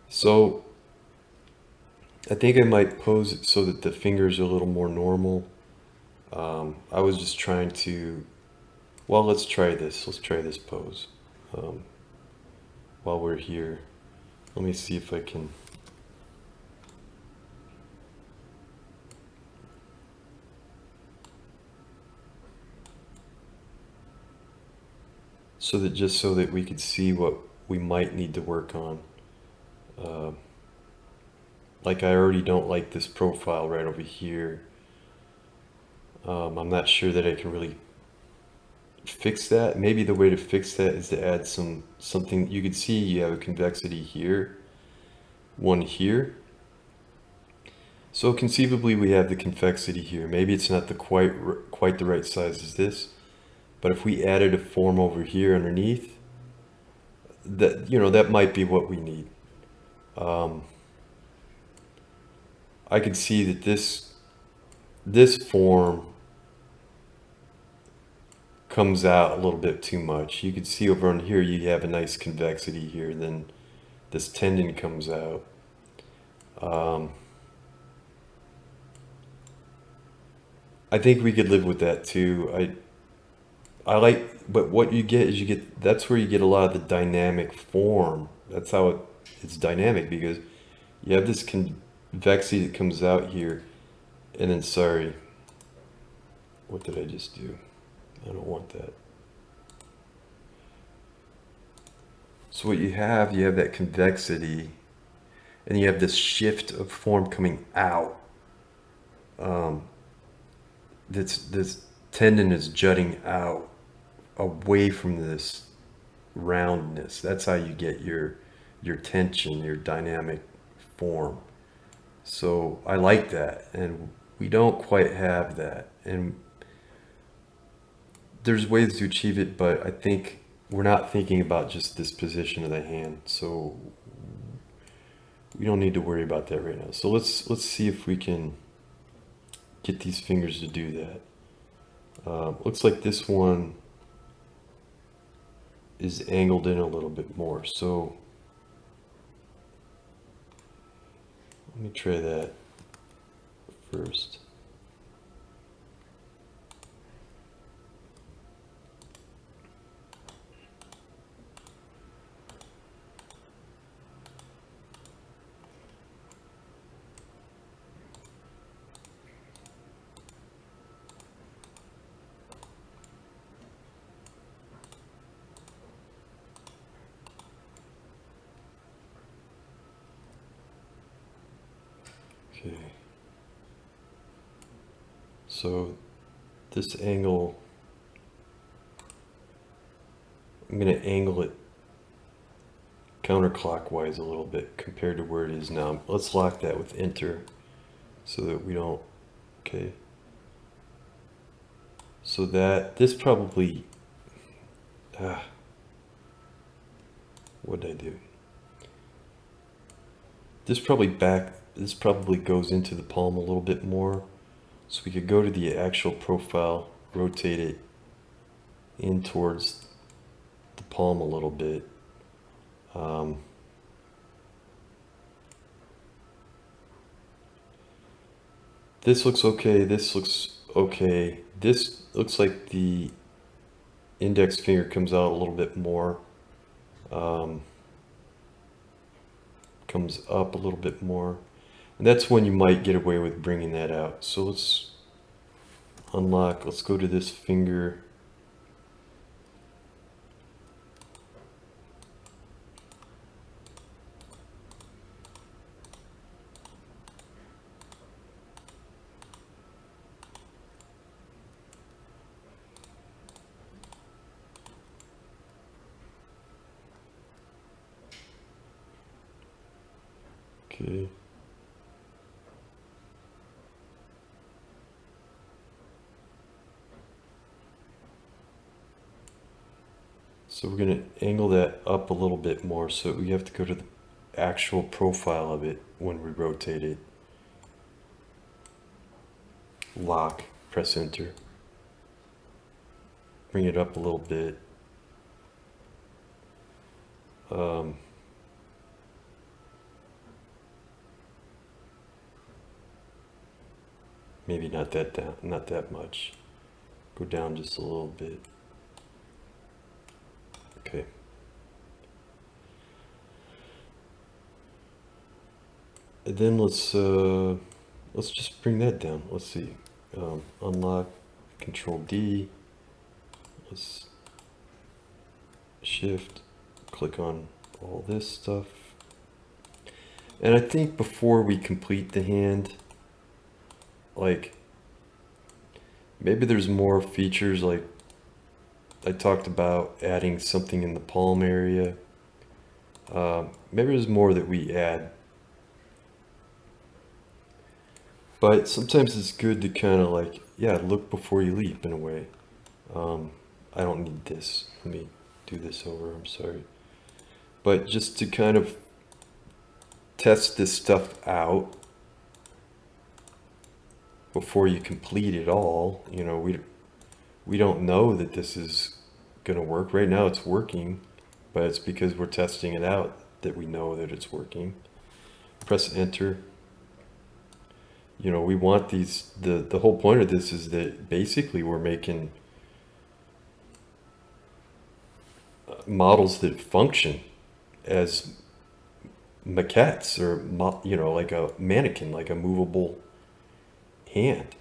So I think I might pose it so that the fingers are a little more normal. I was just trying to, well, let's try this. Let's try this pose um, while we're here. Let me see if I can. So that just so that we could see what we might need to work on. Uh, like I already don't like this profile right over here. I'm not sure that I can really fix that. Maybe the way to fix that is to add something. You can see you have a convexity here, one here. So conceivably we have the convexity here. Maybe it's not the quite the right size as this, but if we added a form over here underneath, that might be what we need. Um, I could see that this form comes out a little bit too much. You could see over on here you have a nice convexity here, then this tendon comes out. Um, I think we could live with that too. I like, but what you get is that's where you get a lot of the dynamic form. That's how it's dynamic because you have this convexity that comes out here, and then sorry, what did I just do? I don't want that. So what you have that convexity, and you have this shift of form coming out. Um, this tendon is jutting out away from this roundness. That's how you get your tension, your dynamic form. So I like that, and we don't quite have that. And there's ways to achieve it, but I think we're not thinking about just this position of the hand. So we don't need to worry about that right now. So let's see if we can get these fingers to do that. Looks like this one is angled in a little bit more. So let me try that first. Okay. So this angle, I'm going to angle it counterclockwise a little bit compared to where it is now. Let's lock that with enter so that we don't, okay. So that, this probably, what did I do? This probably goes into the palm a little bit more. So we could go to the actual profile, rotate it in towards the palm a little bit. This looks okay, this looks okay. This looks like the index finger comes out a little bit more. Comes up a little bit more. And that's when you might get away with bringing that out. So let's unlock, let's go to this finger. Okay. So we're going to angle that up a little bit more. So we have to go to the actual profile of it when we rotate it. Lock, press enter. Bring it up a little bit. Maybe not that down, not that much. Go down just a little bit. Okay. And then let's just bring that down. Let's see. Unlock, Control D. Let's shift, click on all this stuff. And I think before we complete the hand, like maybe there's more features, like I talked about adding something in the palm area. Maybe there's more that we add. But sometimes it's good to kind of like, yeah, look before you leap in a way. I don't need this. Let me do this over, I'm sorry. But just to kind of test this stuff out before you complete it all. You know, we don't know that this is gonna work. Right now it's working, but it's because we're testing it out that we know that it's working. Press enter. You know, we want these, the whole point of this is that basically we're making models that function as maquettes, or you know, like a mannequin, like a movable hand.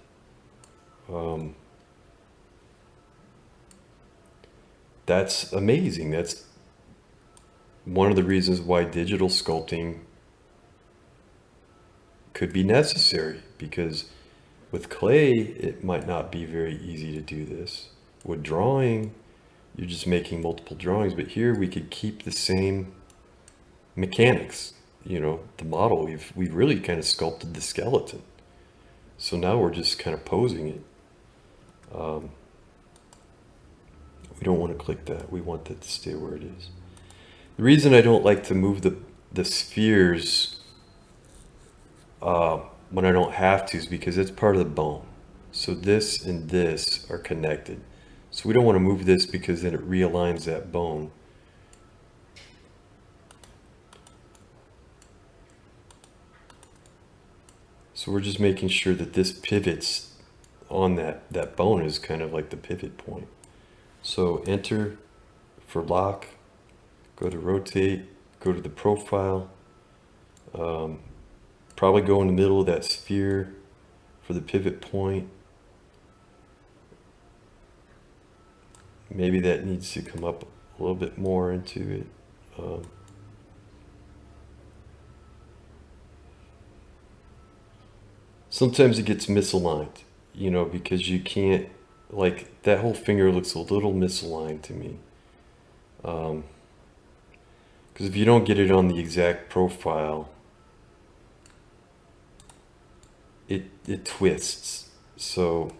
That's amazing. That's one of the reasons why digital sculpting could be necessary, because with clay it might not be very easy to do this. With drawing, you're just making multiple drawings, but here we could keep the same mechanics. You know, the model, we've really kind of sculpted the skeleton. So now we're just kind of posing it. We don't want to click that. We want that to stay where it is. The reason I don't like to move the spheres when I don't have to is because it's part of the bone. So this and this are connected. So we don't want to move this because then it realigns that bone. So we're just making sure that this pivots on that bone is kind of like the pivot point. So enter for lock, go to rotate, go to the profile, probably go in the middle of that sphere for the pivot point. Maybe that needs to come up a little bit more into it. Sometimes it gets misaligned, you know, because you can't, like, that whole finger looks a little misaligned to me. Because if you don't get it on the exact profile, it twists. So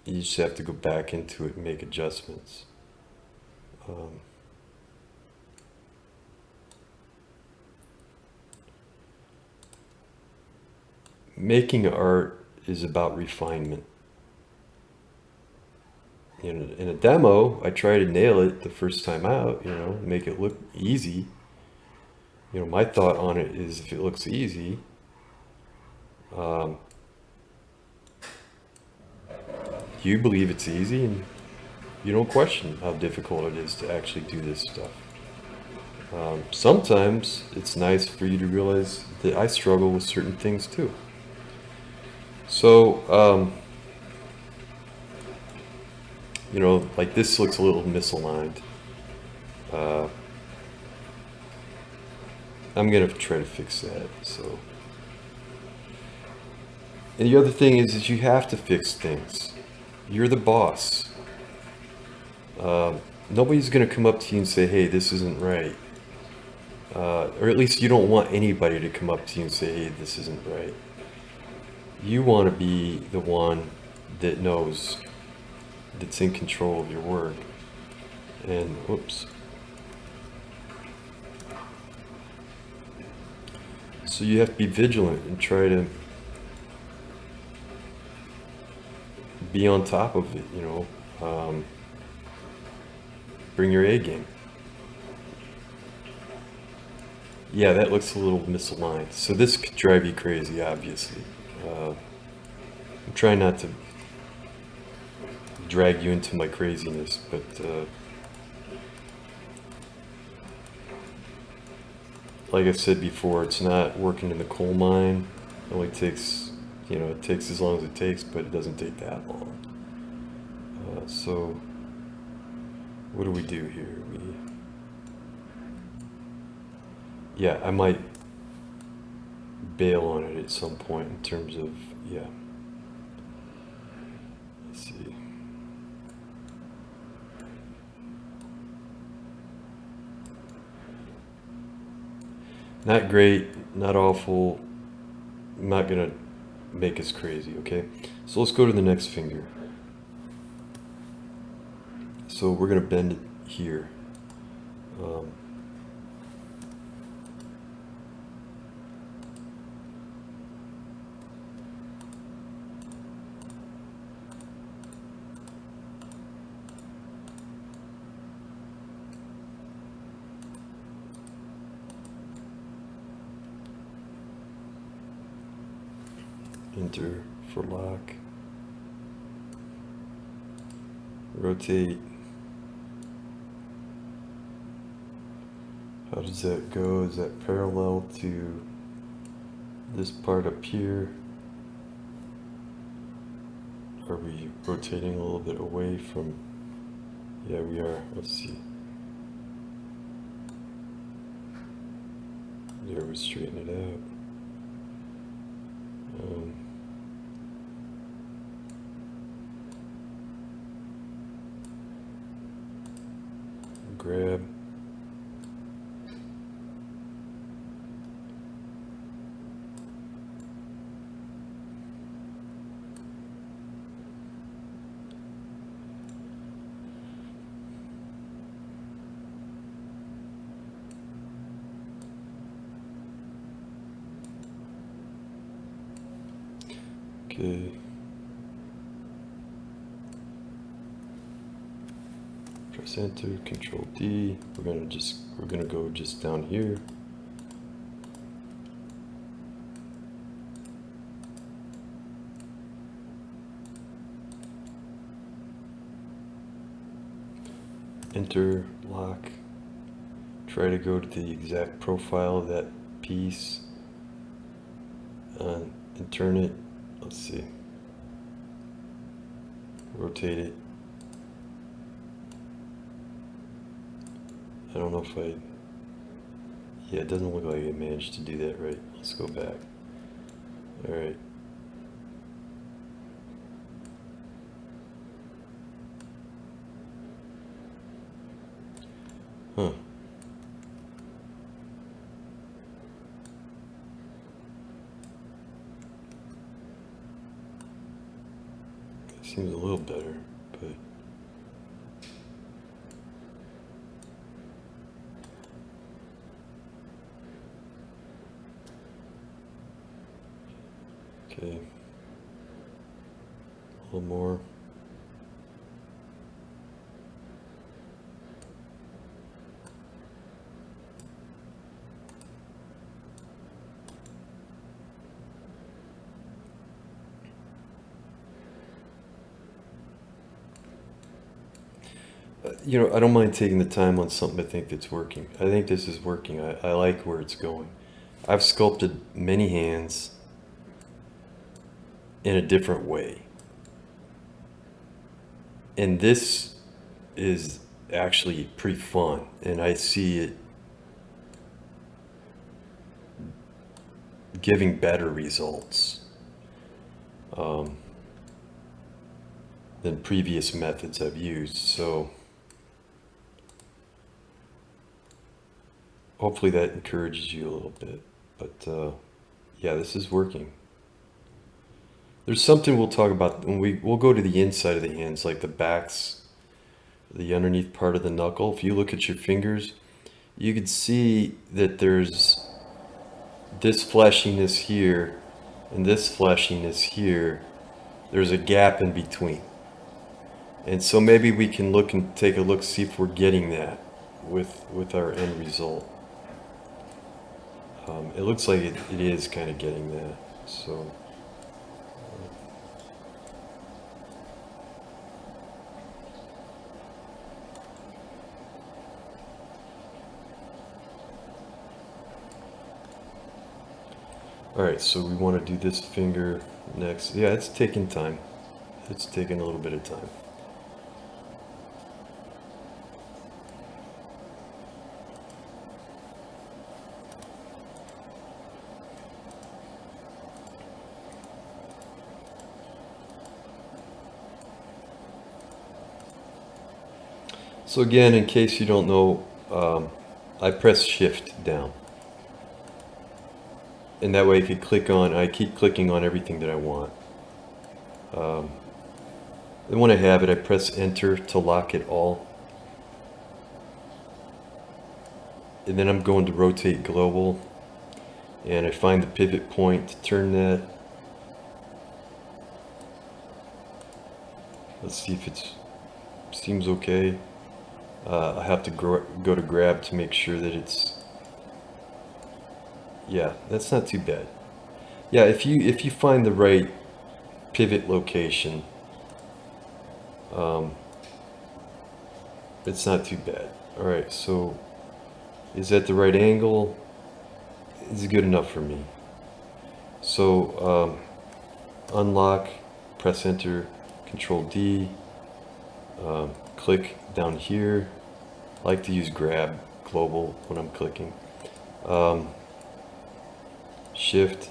you just have to go back into it and make adjustments. Making art is about refinement. In a demo, I try to nail it the first time out, you know, make it look easy. You know, my thought on it is if it looks easy, you believe it's easy and you don't question how difficult it is to actually do this stuff. Sometimes it's nice for you to realize that I struggle with certain things too. So, you know, like this looks a little misaligned. I'm gonna try to fix that. So, and the other thing is you have to fix things. You're the boss. Nobody's gonna come up to you and say, hey, this isn't right. Or at least you don't want anybody to come up to you and say, hey, this isn't right. You want to be the one that knows, that's in control of your work. And, whoops. So you have to be vigilant and try to be on top of it, you know. Bring your A game. Yeah, that looks a little misaligned. So this could drive you crazy, obviously. I'm trying not to drag you into my craziness, but like I said before, it's not working in the coal mine. It only takes, it takes as long as it takes, but it doesn't take that long. So what do we do here? Yeah, I might bail on it at some point in terms of, yeah. Let's see. Not great, not awful, not gonna make us crazy, okay? So let's go to the next finger. So we're gonna bend it here. Um, Enter for lock. Rotate. How does that go? Is that parallel to this part up here? Are we rotating a little bit away from? Yeah, we are. Let's see. There, we straighten it out. Grab. Okay. Press enter, Control D. We're gonna go just down here. Enter, lock. Try to go to the exact profile of that piece and turn it. Let's see. Rotate it. I don't know if yeah, it doesn't look like I managed to do that right. Let's go back. All right. Huh. Seems a little better, but okay. A little more. I don't mind taking the time on something I think that's working. I think this is working. I like where it's going. I've sculpted many hands in a different way. And this is actually pretty fun. And I see it giving better results than previous methods I've used. So hopefully that encourages you a little bit. But yeah, this is working. There's something we'll talk about when we'll go to the inside of the hands, like the backs, the underneath part of the knuckle. If you look at your fingers, you can see that there's this fleshiness here and this fleshiness here. There's a gap in between. And so maybe we can look and take a look, see if we're getting that with our end result. It looks like it is kind of getting that. So All right, so we want to do this finger next. Yeah, it's taking time. It's taking a little bit of time. So again, in case you don't know, I press shift down. And that way I keep clicking on everything that I want. And when I have it, I press enter to lock it all. And then I'm going to rotate global. And I find the pivot point to turn that. Let's see if it seems okay. I have to go to grab to make sure that it's, yeah, that's not too bad. Yeah, if you find the right pivot location, it's not too bad. All right, so is that the right angle? It's good enough for me. So unlock, press enter, control D, click down here. I like to use grab global when I'm clicking. Shift,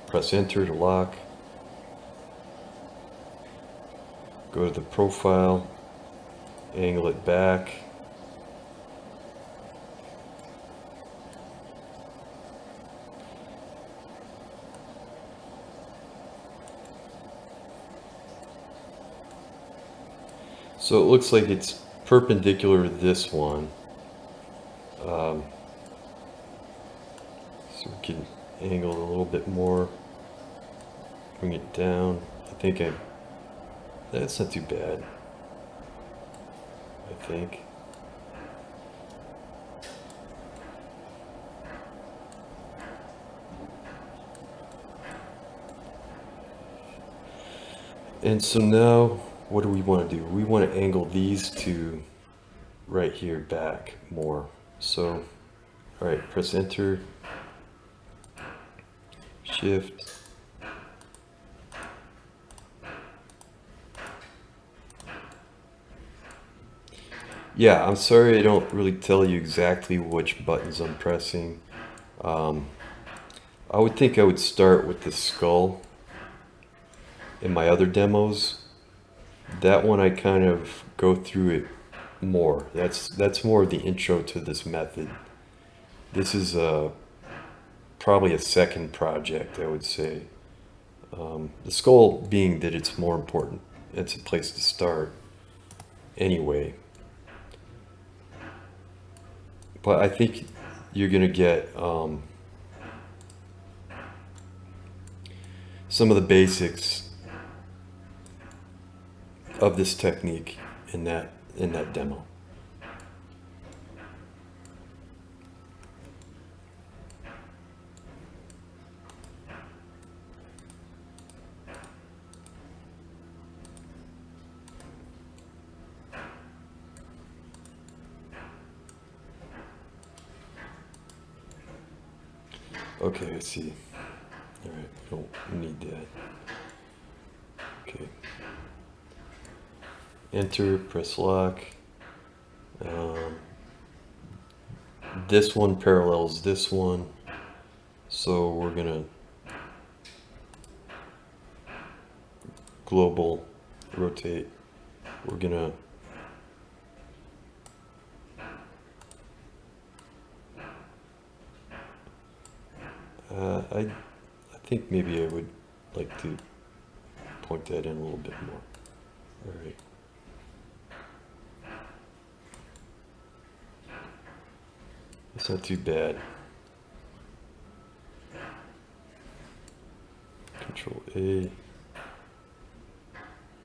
press enter to lock, go to the profile, angle it back, so it looks like it's perpendicular to this one. So we can angle it a little bit more, bring it down. That's not too bad, I think. And so now, what do we want to do? We want to angle these two right here back more. So, all right, press enter, shift, yeah, I'm sorry I don't really tell you exactly which buttons I'm pressing. I would think I would start with the skull in my other demos. That one I kind of go through it more. That's more of the intro to this method. This is probably a second project, I would say. The skull being that it's more important. It's a place to start anyway. But I think you're going to get some of the basics of this technique in that demo. Okay, I see. All right, we don't need that. Okay. Enter, press lock. This one parallels this one, so we're gonna global rotate. We're gonna I think maybe I would like to point that in a little bit more. All right. It's not too bad. Control A.